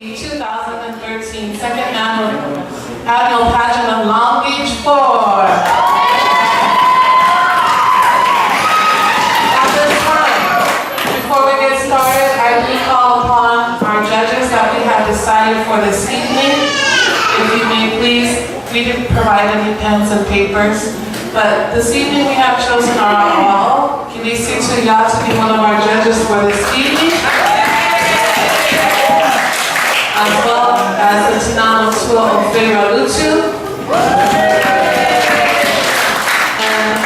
2013 second annual pageant of Long Beach 4. At this time, before we get started, I do call upon our judges that we have decided for this evening. If you may please, we didn't provide any pens and papers, but this evening we have chosen our all. Mauricia Tuia to be one of our judges for this evening, as well as the Tinano Tua of Lutu, and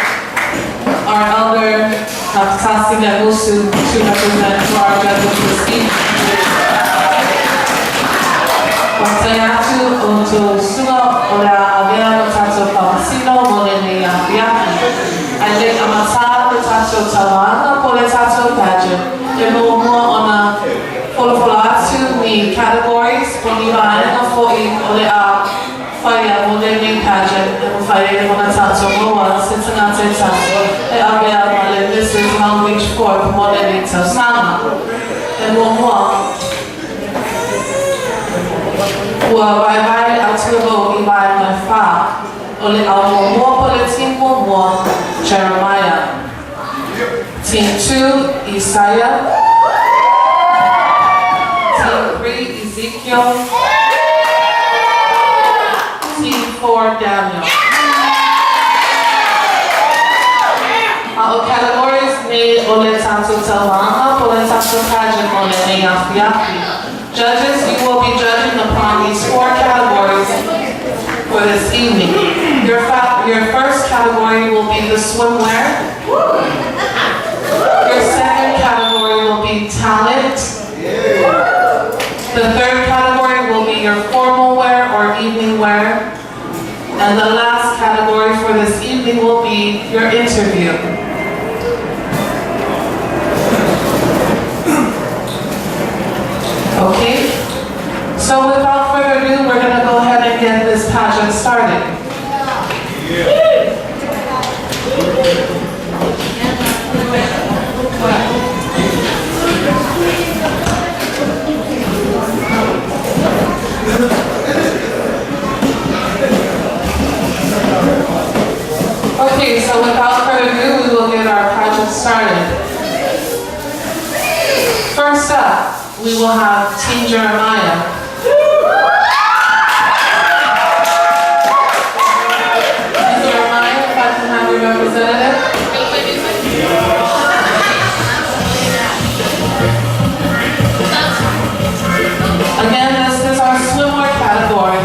our elder Tasi Gabusu to represent to our judges this evening. Wasayatu Oto Sua Ora Avea Tato Pamasino Molene Yafiaki. I think Amata Tato Tawana Poletato Pageant. Demo more on a Folatu ni categories Boniva and Foi Olea Fire Molene Pageant and Fire Monatato Moa Cincinnati Tato. Avea Male, this is Long Beach 4 Molene Tosana. Demo more. Vai atuo vai na fa ole ao mo politin mo Jeremiah. Team 2 Isaiah. Team 3 Ezekiel. Team 4 Daniel. Our categories ne ole tanto talanga ole tanto pageant ole ne yafiaki. Judges, you will be judging upon these 4 categories for this evening. Your first category will be the swimwear. Your second category will be talent. The third category will be your formal wear or evening wear. And the last category for this evening will be your interview. Okay, so without further ado, we're going to go ahead and get this pageant started. Okay, so without further ado, we will get our pageant started. First up, we will have Team Jeremiah. Jeremiah, if I can have your representative. Again, this is our swimwear category.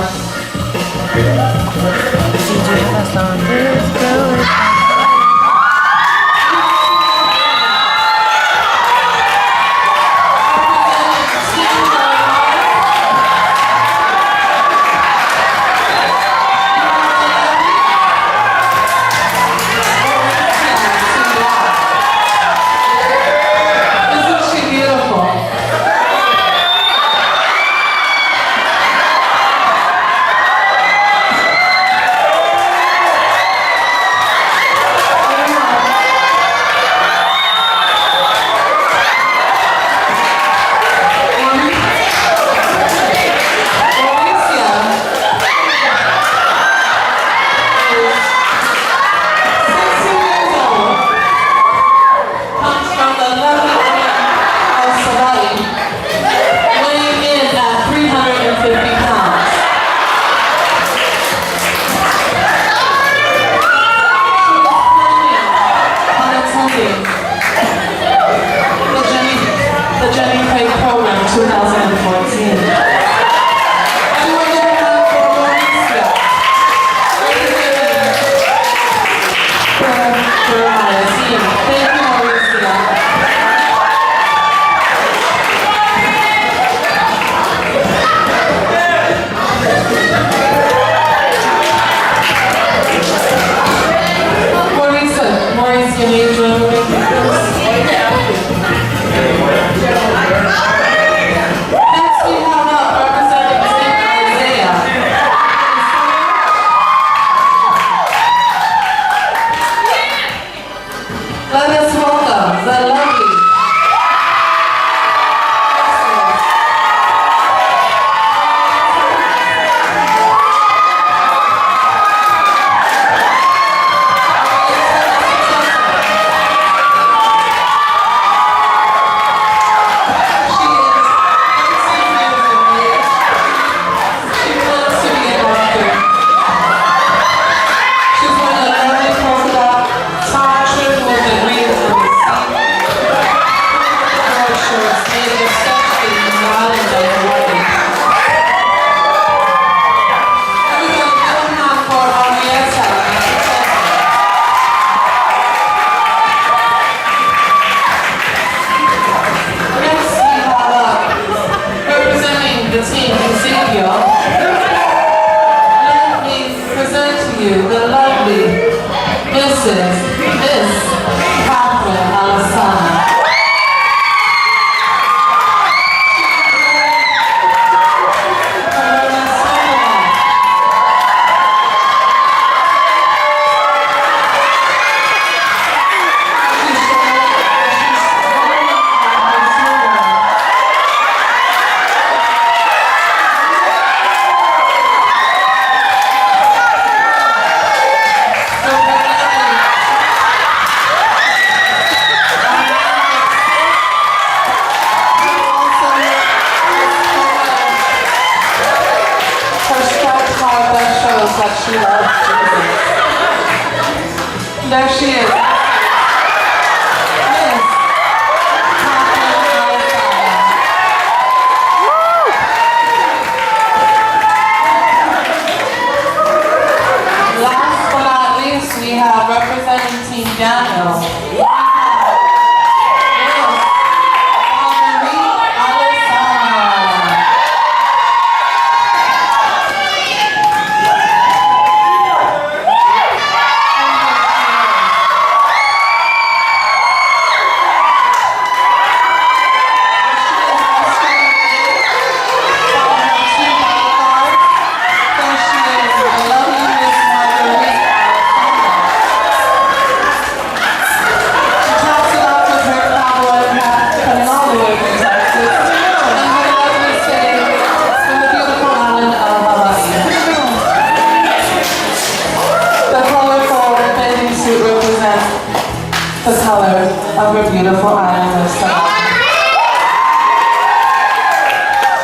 the color of your beautiful eyes.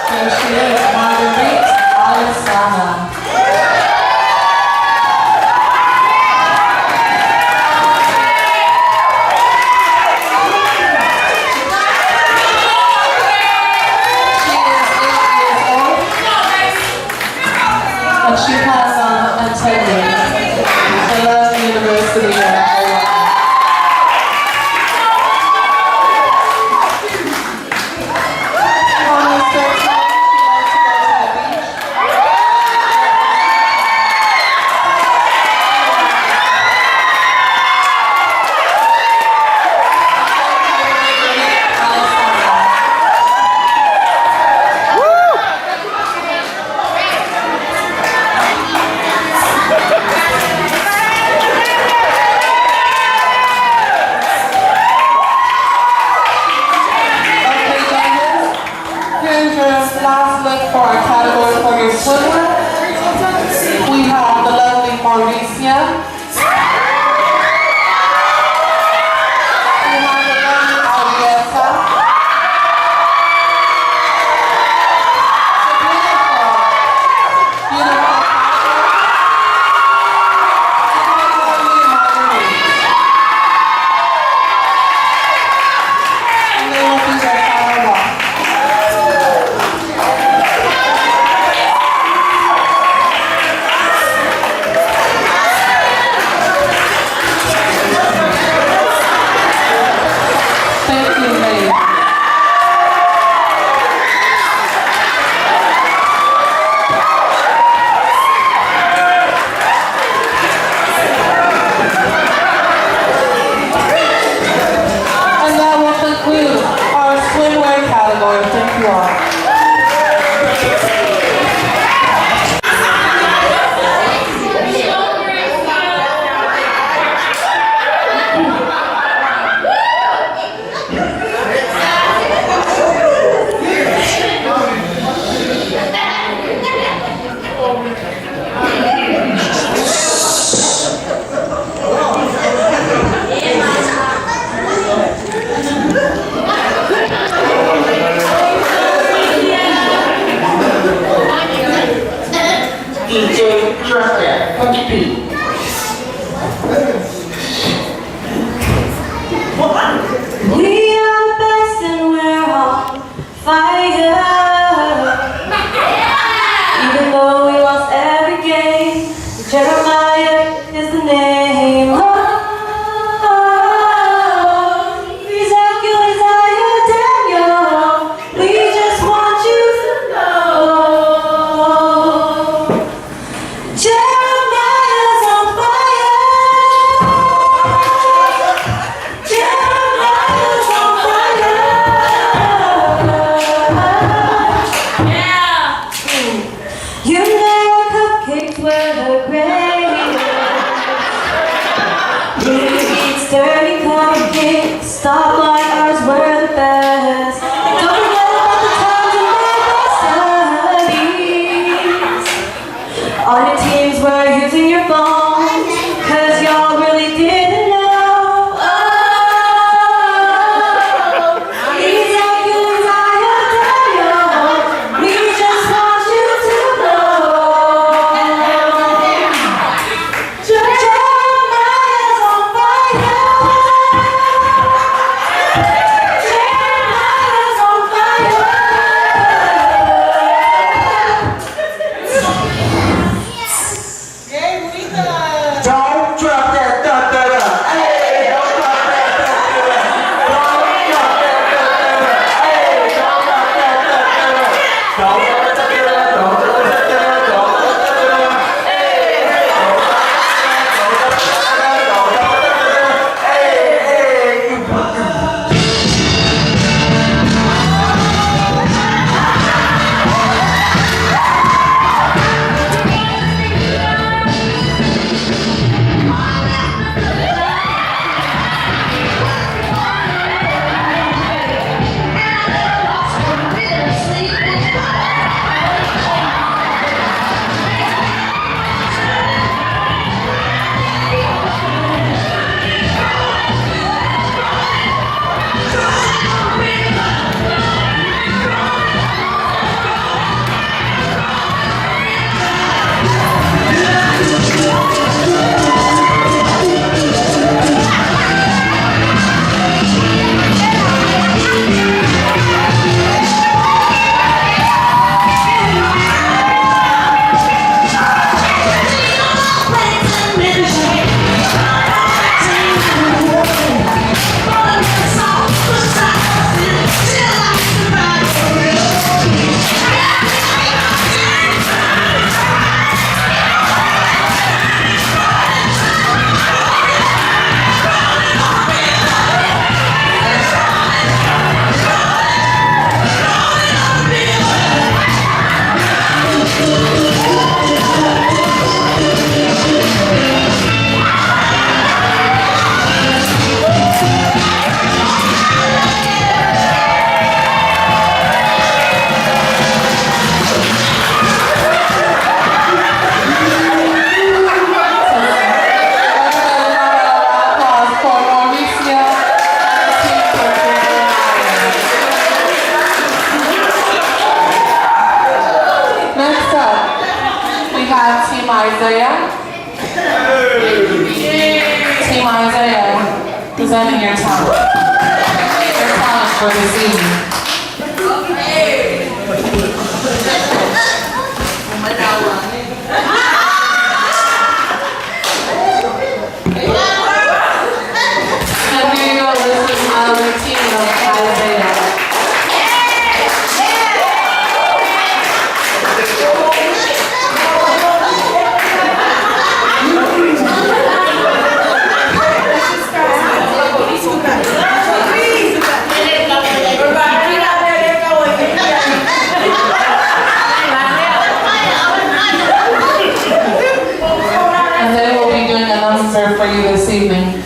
Here she is, Marguerite, Alesana. And she has integrity. She loves the University of Hawaii. Last look for our category for your swimwear. We have the lovely Mauricia. We have the lovely Arieta. Beautiful. And they will be their final walk. Thank you all. We are best and we're on fire. Even though we lost every game, Jeremiah is the name. Ezekiel, Isaiah, Daniel, we just want you to know. Jeremiah's on fire. Jeremiah's on fire. Yeah. You know cupcakes were the greatest. Blue beats, dirty cupcakes, stoplight ours were the best. Don't forget about the times when they were studies. All your teams were using your phones, cause y'all really didn't know. Oh, Ezekiel, Isaiah, Daniel, we just want you to know. Jeremiah's on fire. Jeremiah's Isaiah. Team Isaiah, presenting your talent. Your talent for this evening. And here you go, this is our team of Isaiah. And they will be doing an answer for you this evening.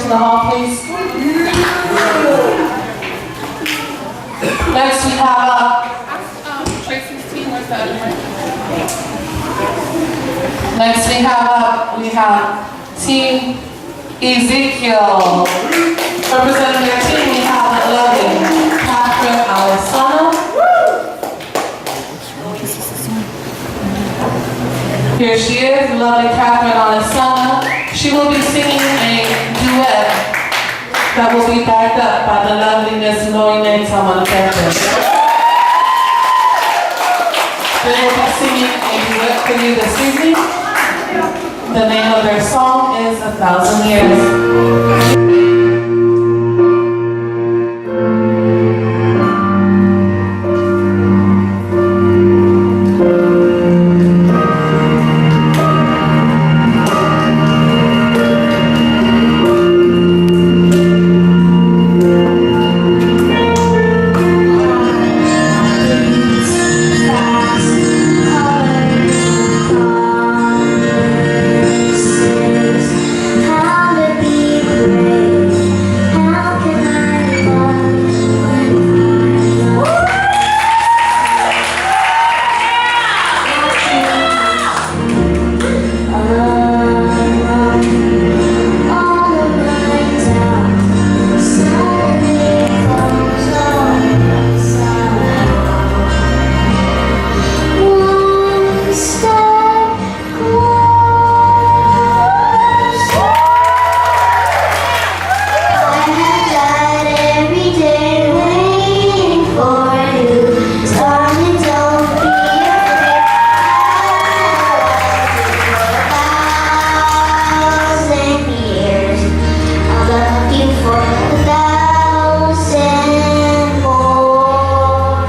to the hall, please. Next we have Tracy's team. Where's the other one? Next we have Team Ezekiel. Representing their team, we have the lovely Alesana. Here she is, the lovely Alesana. She will be singing a duet that will be backed up by the lovely Miss Mauricia on the campus. They will be singing a duet for you this evening. The name of their song is 1,000 Years. How to be brave? How can I love when all the lights out? Suddenly comes on somehow. One step closer. I have died every day waiting for you. Darling, don't be afraid. I'll love you for 1,000 more.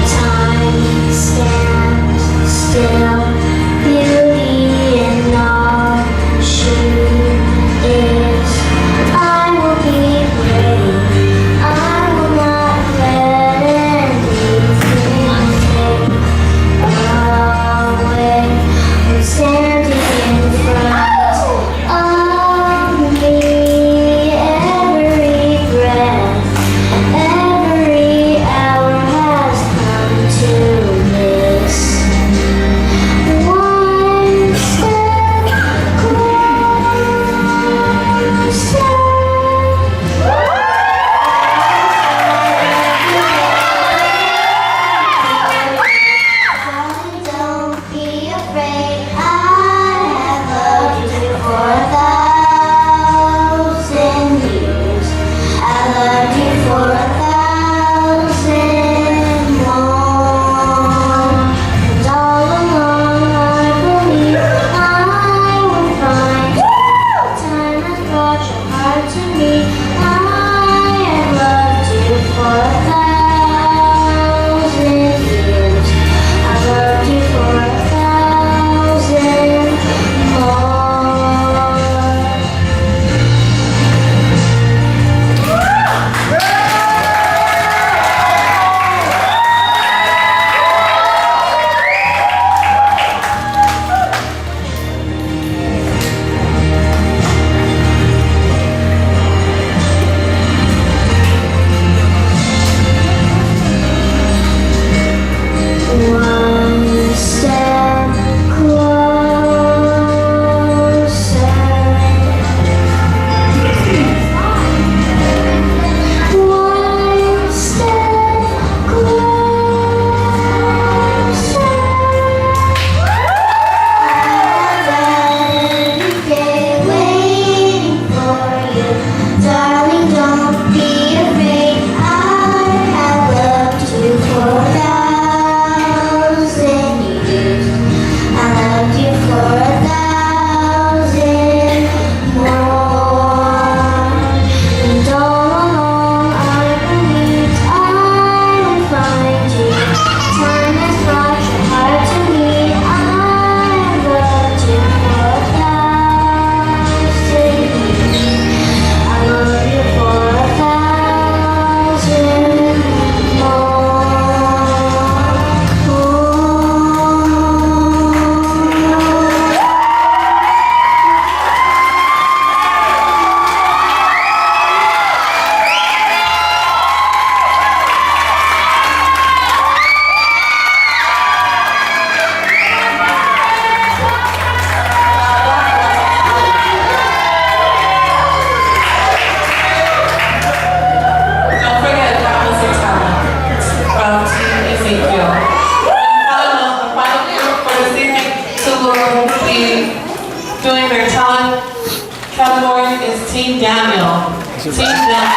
Time stands still, beauty in all she is. I will be brave. I will not let anything take away. I'm standing in front of me. Every breath, every hour has come to this. One step closer. Don't be afraid. I have loved you for 1,000 years. I loved you for 1,000 more. And all along I believe I will find you. Time has brought your heart to me. I have loved you for 1,000 years. I loved you for 1,000 more. One step closer. One step closer. Every day waiting for you. Darling, don't be afraid. I have loved you for 1,000 years. I loved you for 1,000 more. And all along I believed I would find you. Time has brought your heart to me. I have loved you for 1,000 years. I love you for 1,000 more. Don't forget that was a talent from Team Ezekiel. The final group for this evening to will be doing their talent category is Team Daniel. Team Daniel.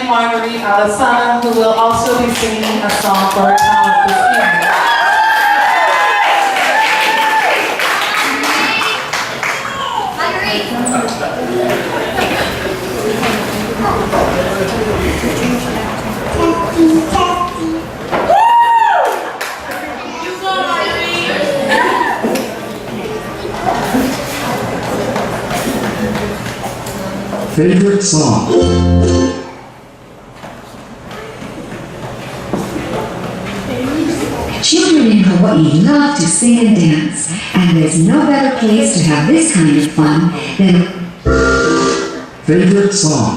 and Marguerite Alesana, who will also be singing a song for her talent this evening. Favorite song? Children in Hawaii love to sing and dance, and there's no better place to have this kind of fun than... Favorite song?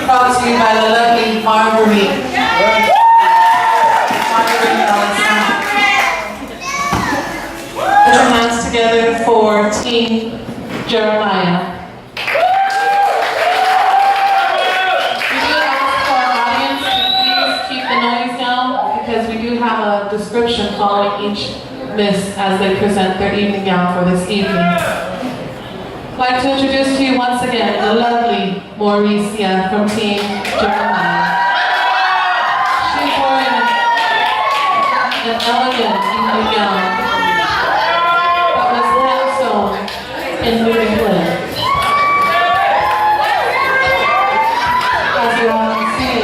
Brought to you by the lovely Marguerite. Marguerite Alesana. Put your hands together for Team Jeremiah. We do ask our audience to please keep the noise down because we do have a description following each miss as they present their evening gown for this evening. I'd like to introduce to you once again the lovely Mauricia from Team Jeremiah. She's wearing an elegant evening gown that was hand sewn in New England. As you all can see,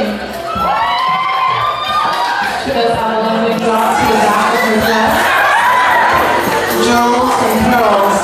she does have a lovely drop to the back of her dress, jewels and pearls.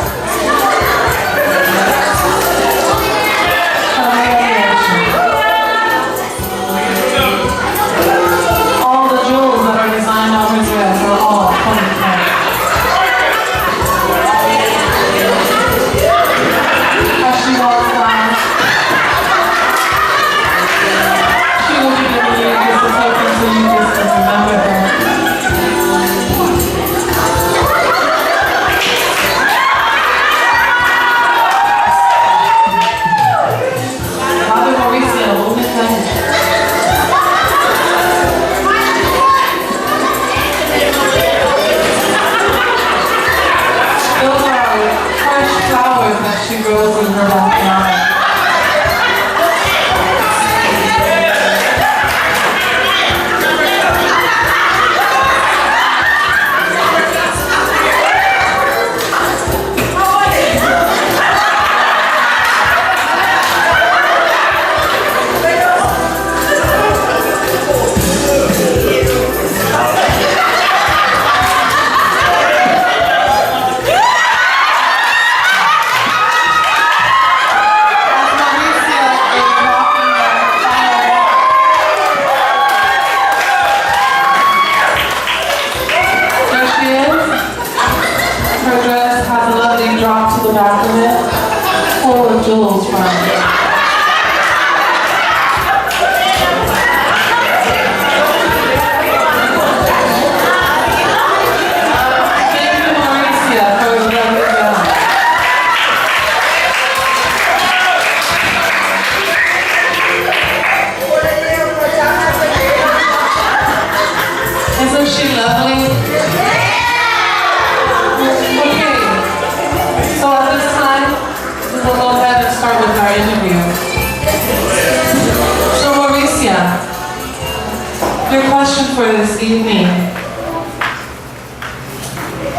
Your question for this evening.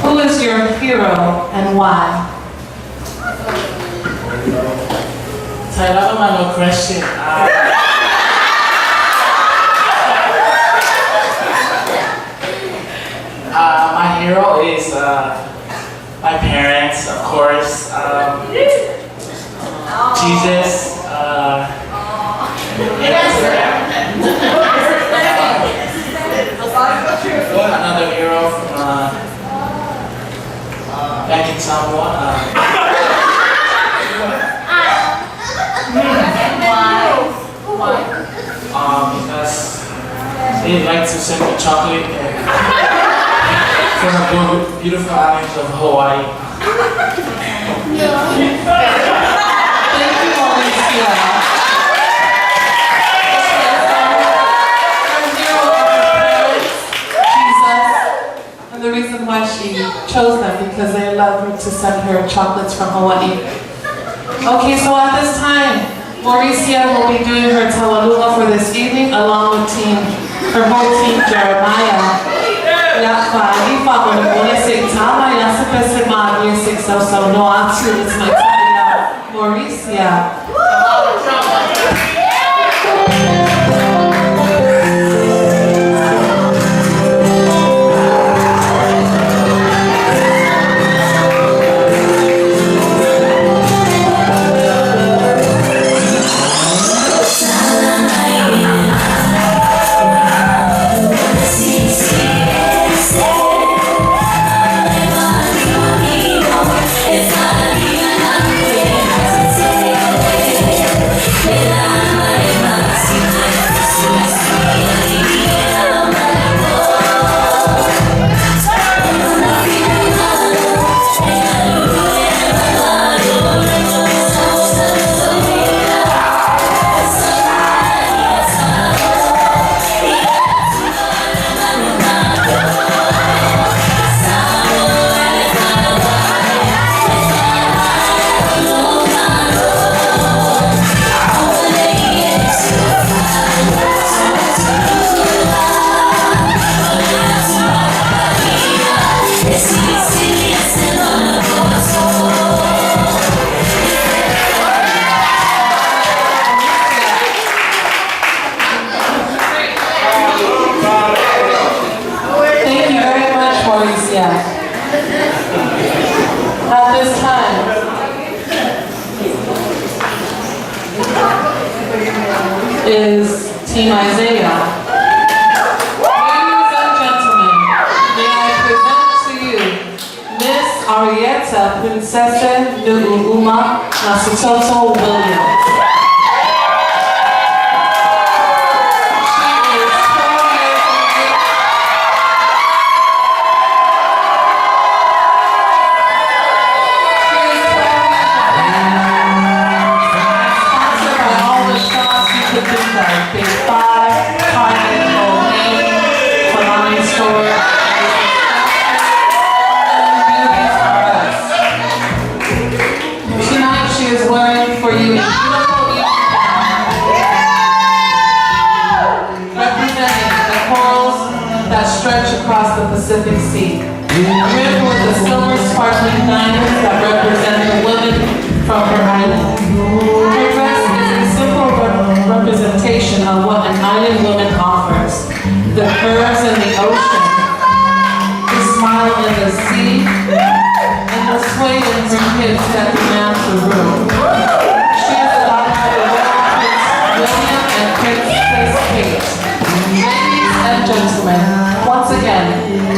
Who is your hero and why? So I love my question. My hero is my parents, of course. Jesus. Another hero from back in Samoa. Because they like to send me chocolate and from the beautiful islands of Hawaii. Thank you, Mauricia. And the reason why she chose them because they love her to send her chocolates from Hawaii. Okay, so at this time, Mauricia will be doing her tawaluma for this evening along with her whole team, Jeremiah. It's my Tuia, Mauricia. At this time, is Team Isaiah. Ladies and gentlemen, may I present to you Miss Arieta Princesa Nu'uma Gasetoto Williams. Across the Pacific Sea, rimmed with the silver sparkling diamonds that represent the women from her island. Her dress is a simple representation of what an island woman offers: the curves in the ocean, the smile in the sea, and the sway in her hips that demands the room. She is the daughter of Prince William and Princess Kate. Ladies and gentlemen, once again,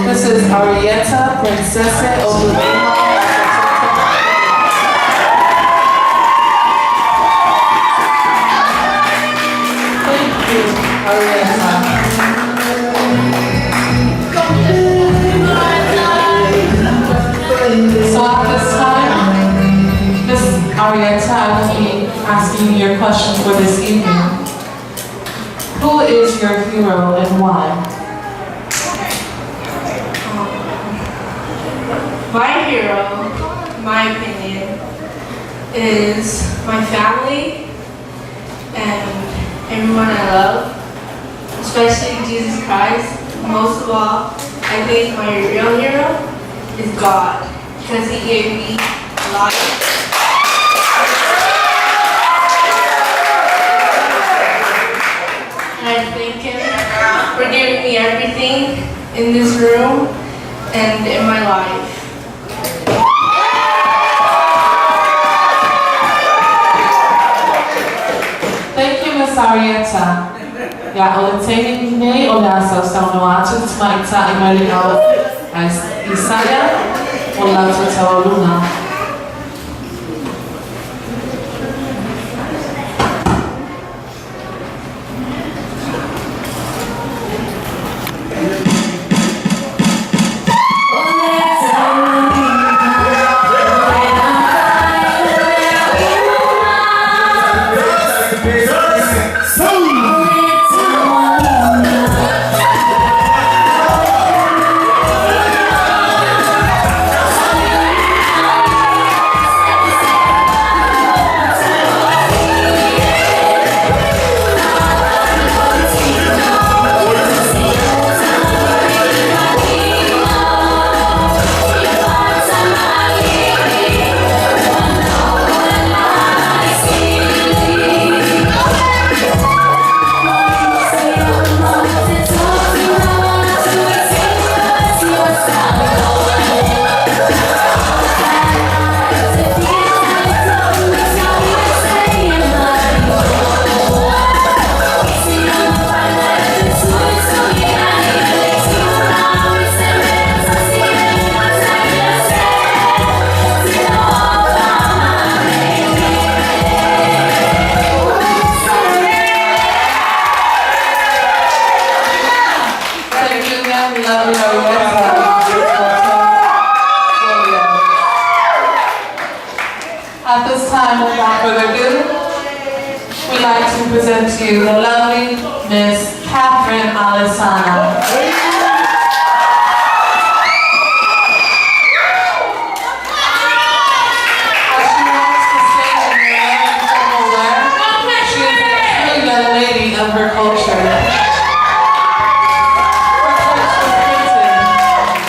this is Arieta Princesa Oluvema. Thank you, Arieta. So at this time, Miss Arieta, I will be asking you your question for this evening. Who is your hero and why? My hero, in my opinion, is my family and everyone I love, especially Jesus Christ. Most of all, I think my real hero is God, because He gave me life. And I thank Him for giving me everything in this room and in my life. Thank you, Miss Arieta. Ja, oleceni mnie olasa ustanowaczy tmaita imeli al Isaiah olata tawaluna. At this time, without further ado, we'd like to present to you the lovely Miss Catherine Alesana. As she walks the stage in her lovely formal wear, she is a true young lady of her culture. Her clothes were printed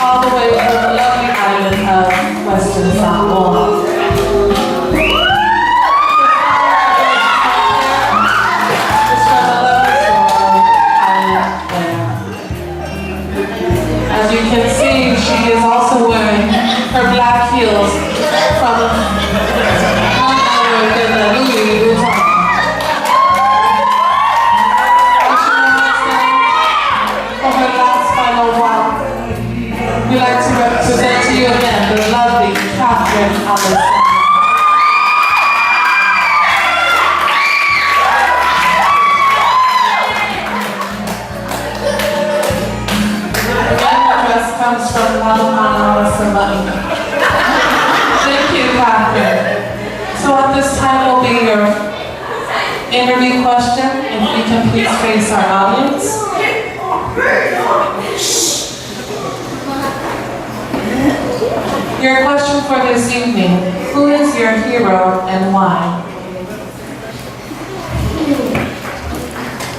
all the way from the lovely island of Western Samoa. As you can see, she is also wearing her black heels from none other than the Louis Vuitton. As she walks in for her last final walk, we'd like to represent to you again the lovely Catherine Alesana. Comes from Alesana. Thank you, Catherine. So at this time will be your interview question. If you can please face our audience. Your question for this evening: who is your hero and why?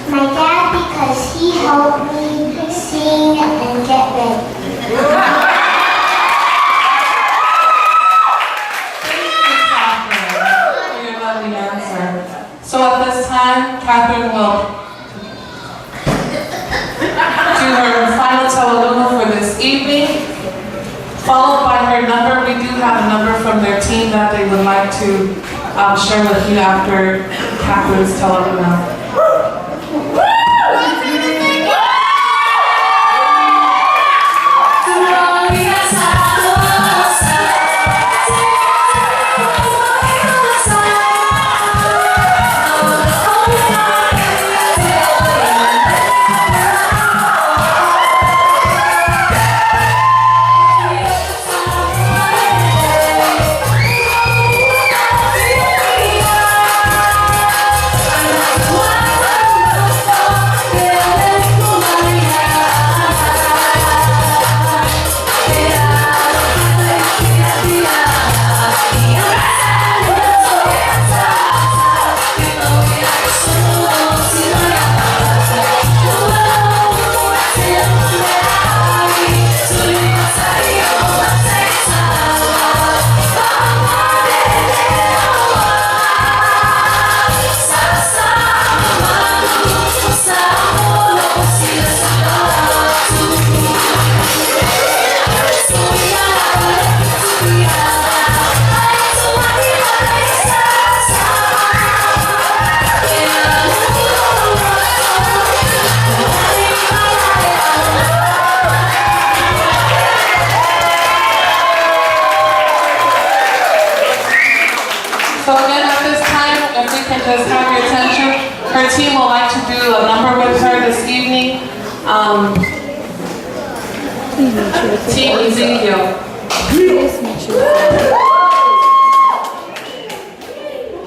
My dad, because he helped me sing and get ready. Thank you, Catherine, for your lovely answer. So at this time, Catherine will do her final tawaluma for this evening, followed by her number. We do have a number from their team that they would like to share with you after Catherine's tawaluma. Wow. to do a number with her this evening. Team Ezekiel.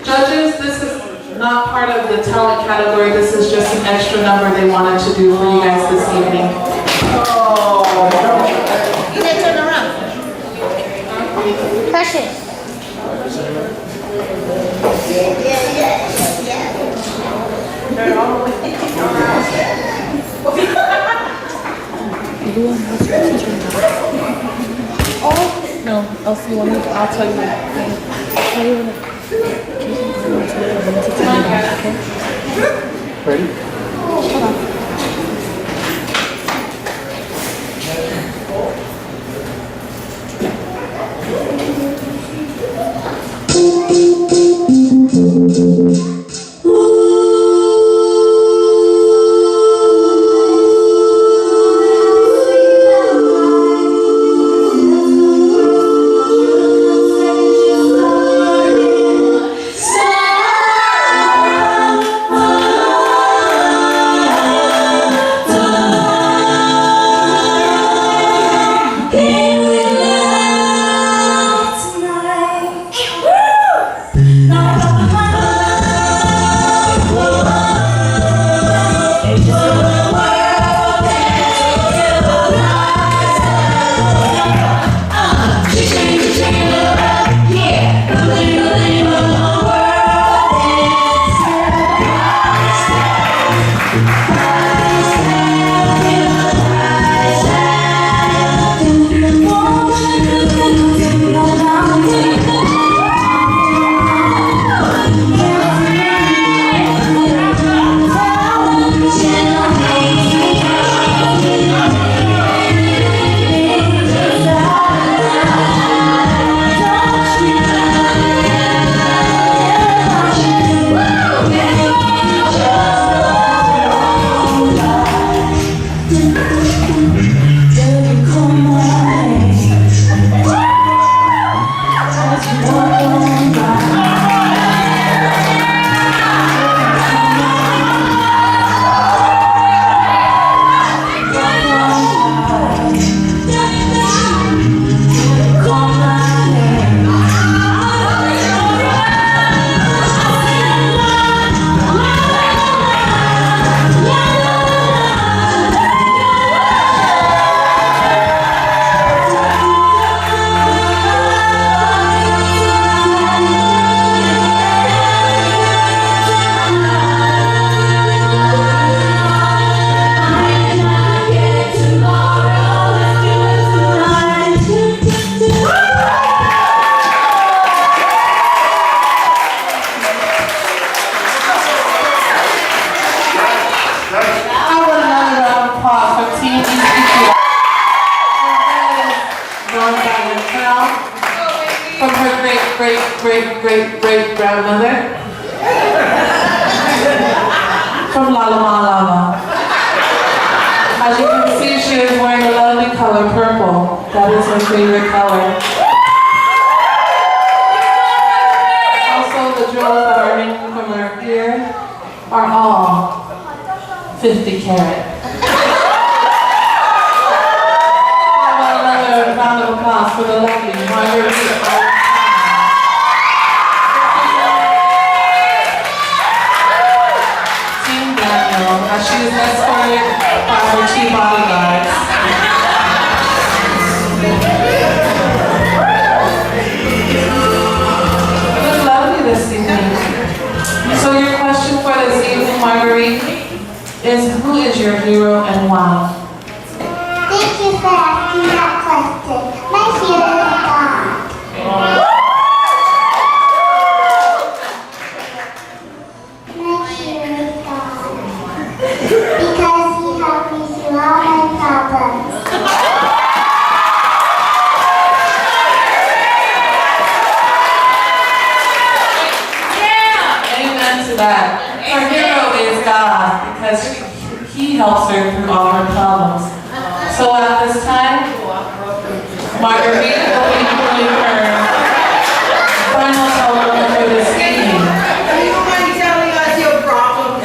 Judges, this is not part of the talent category. This is just an extra number they wanted to do for you guys this evening. You need to turn around. Precious. No, else you want me to, I'll tell you. Tell you when Ready? Great-great-great-great-grandmother from Lala. As you can see, she is wearing a lovely color, purple. That is her favorite color. Also, the jewels that are hanging from her ear are all 50 karat. How about another round of applause for the lovely Marguerite? As she is escorted by her 2 bodyguards. It was lovely this evening. So your question for this evening, Marguerite, is who is your hero and why? Thank you for asking that question. My hero is God. My hero is God. Because he helped me through all my problems. Amen to that. Her hero is God because he helps her through all her problems. So at this time, Marguerite will be doing her final solo for this evening. Do you mind telling us your problem?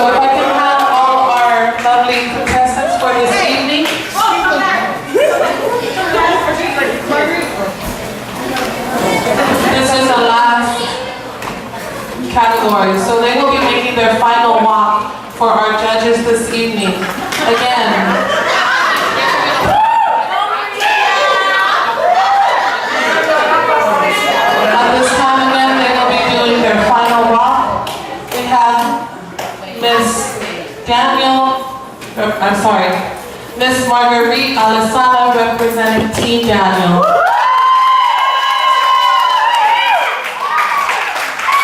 So if I can have all our lovely contestants for this evening. This is the last category. So they will be making their final walk for our judges this evening. Again. At this time again, they will be doing their final walk. We have Miss Marguerite Alesana representing Team Daniel.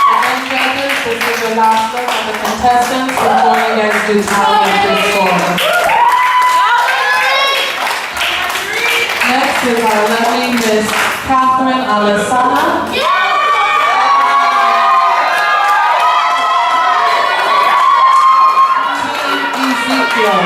Again, judges, this is your last look at the contestants before you guys do tally and do score. Next is our lovely Miss Catherine Alesana. Team Ezekiel.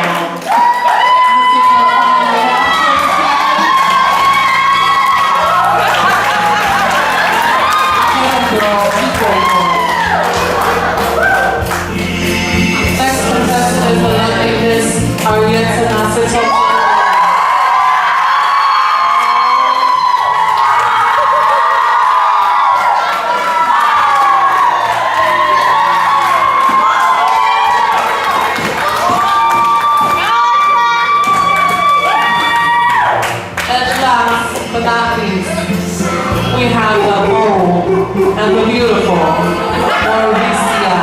Next contestant is the lovely Miss Arieta. And last but not least, we have the bold and the beautiful Mauricia.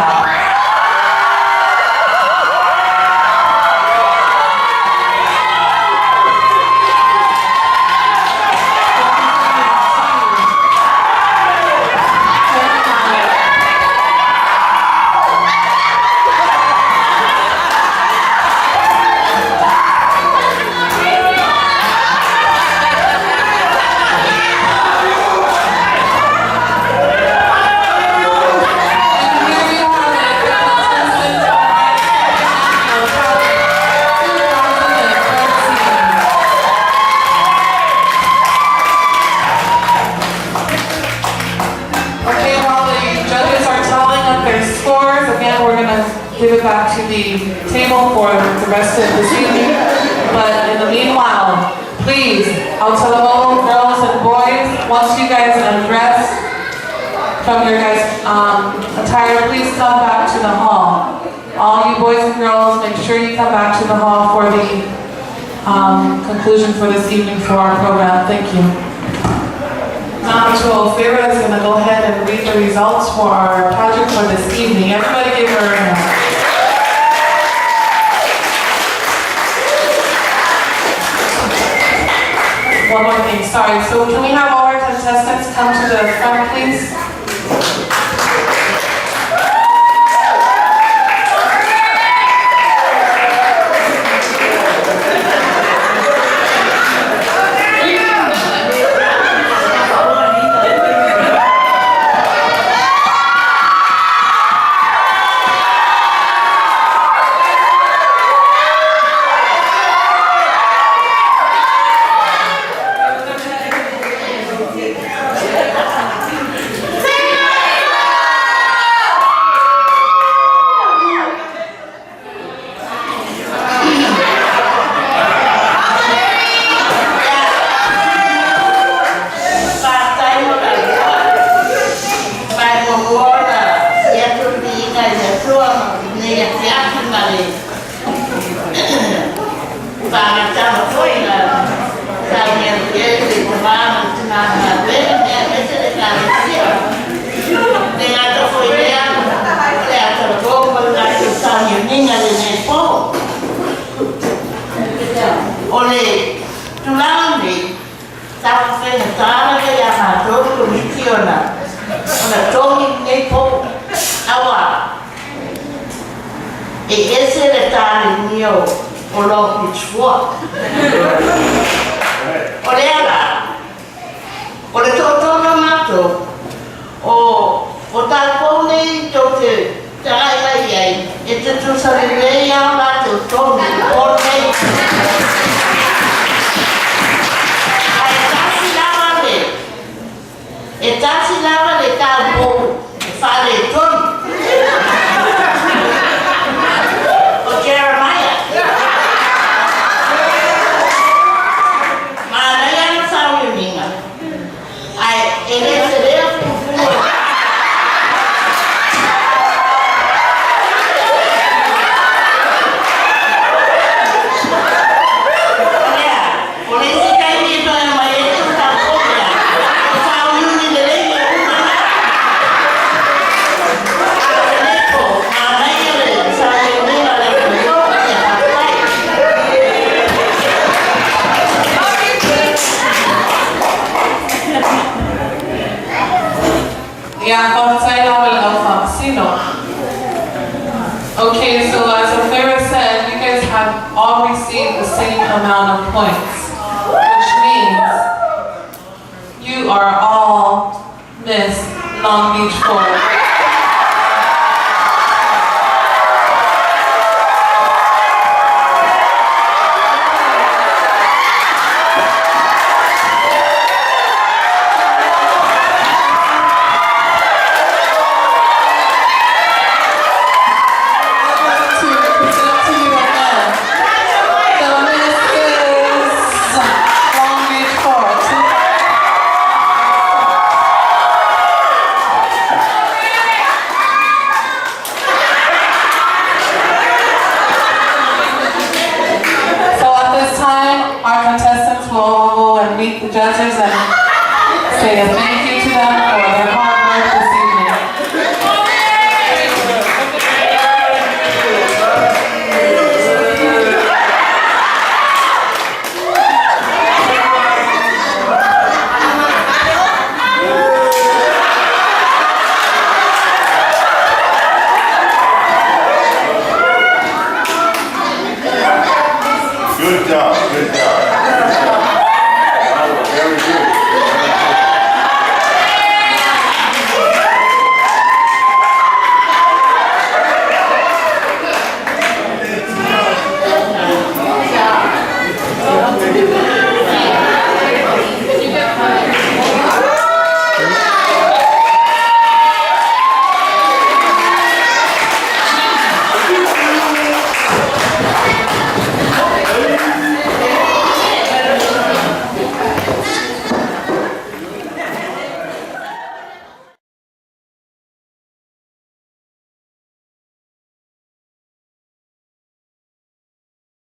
Give it back to the table for the rest of this evening. But in the meanwhile, please, out to the little girls and boys, once you guys undress from your guys' attire, please come back to the hall. All you boys and girls, make sure you come back to the hall for the conclusion for this evening for our program. Thank you. Now, Vera is going to go ahead and read the results for our pageant for this evening. Everybody give her a hand. One more thing, sorry. So can we have all our contestants come to the front, please? Okay, so as the Pharaoh said, you guys have all received the same amount of points, which means you are all Miss Long Beach Forest. Our contestants will go and meet the judges and say a thank